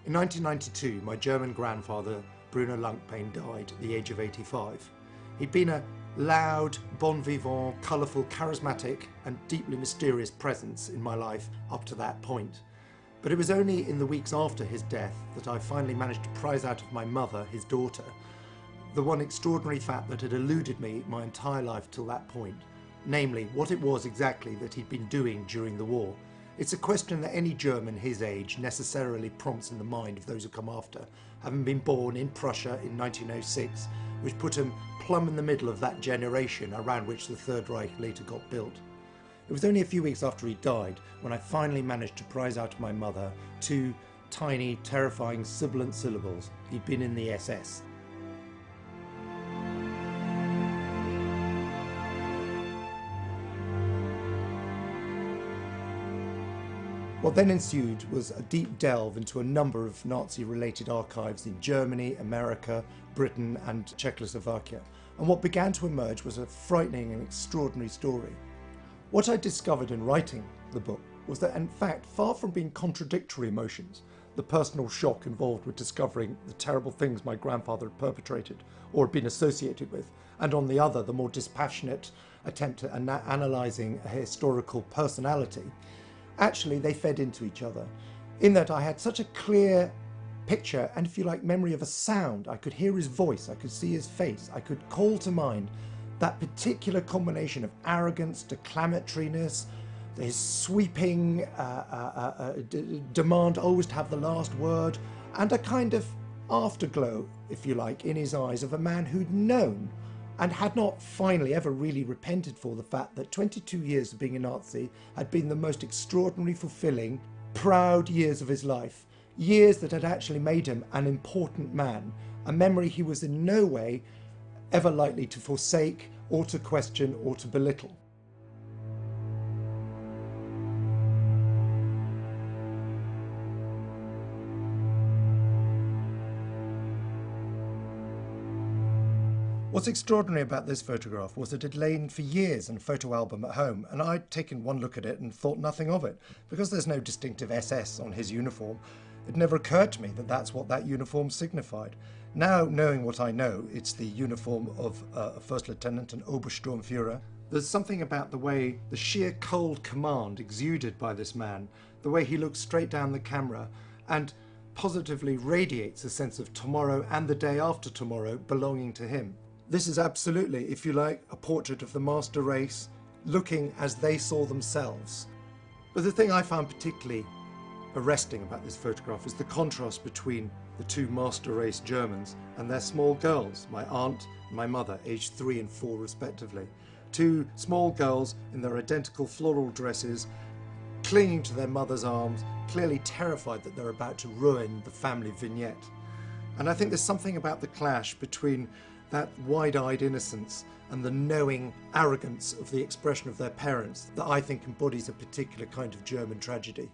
In 1992, my German grandfather, Bruno Lunkpain, died at the age of 85. He'd been a loud, bon vivant, colourful, charismatic and deeply mysterious presence in my life up to that point. But it was only in the weeks after his death that I finally managed to prise out of my mother, his daughter, the one extraordinary fact that had eluded me my entire life till that point, namely what it was exactly that he'd been doing during the war. It's a question that any German his age necessarily prompts in the mind of those who come after, having been born in Prussia in 1906, which put him plumb in the middle of that generation around which the Third Reich later got built. It was only a few weeks after he died when I finally managed to prise out of my mother two tiny, terrifying, sibilant syllables. He'd been in the SS. What then ensued was a deep delve into a number of Nazi-related archives in Germany, America, Britain and Czechoslovakia, and what began to emerge was a frightening and extraordinary story. What I discovered in writing the book was that, in fact, far from being contradictory emotions, the personal shock involved with discovering the terrible things my grandfather had perpetrated or had been associated with, and on the other, the more dispassionate attempt at analysing a historical personality, actually they fed into each other, in that I had such a clear picture and, if you like, memory of a sound. I could hear his voice, I could see his face, I could call to mind that particular combination of arrogance, declamatoriness, his sweeping demand always to have the last word, and a kind of afterglow, if you like, in his eyes of a man who'd known and had not finally ever really repented for the fact that 22 years of being a Nazi had been the most extraordinary, fulfilling, proud years of his life. Years that had actually made him an important man, a memory he was in no way ever likely to forsake or to question or to belittle. What's extraordinary about this photograph was that it had lain for years in a photo album at home, and I'd taken one look at it and thought nothing of it. Because there's no distinctive SS on his uniform, it never occurred to me that that's what that uniform signified. Now, knowing what I know, it's the uniform of a First Lieutenant and Obersturmführer. There's something about the way, the sheer cold command exuded by this man, the way he looks straight down the camera and positively radiates a sense of tomorrow and the day after tomorrow belonging to him. This is absolutely, if you like, a portrait of the master race looking as they saw themselves. But the thing I found particularly arresting about this photograph is the contrast between the two master race Germans and their small girls, my aunt and my mother, aged 3 and 4 respectively. Two small girls in their identical floral dresses, clinging to their mother's arms, clearly terrified that they're about to ruin the family vignette. And I think there's something about the clash between that wide-eyed innocence and the knowing arrogance of the expression of their parents that I think embodies a particular kind of German tragedy.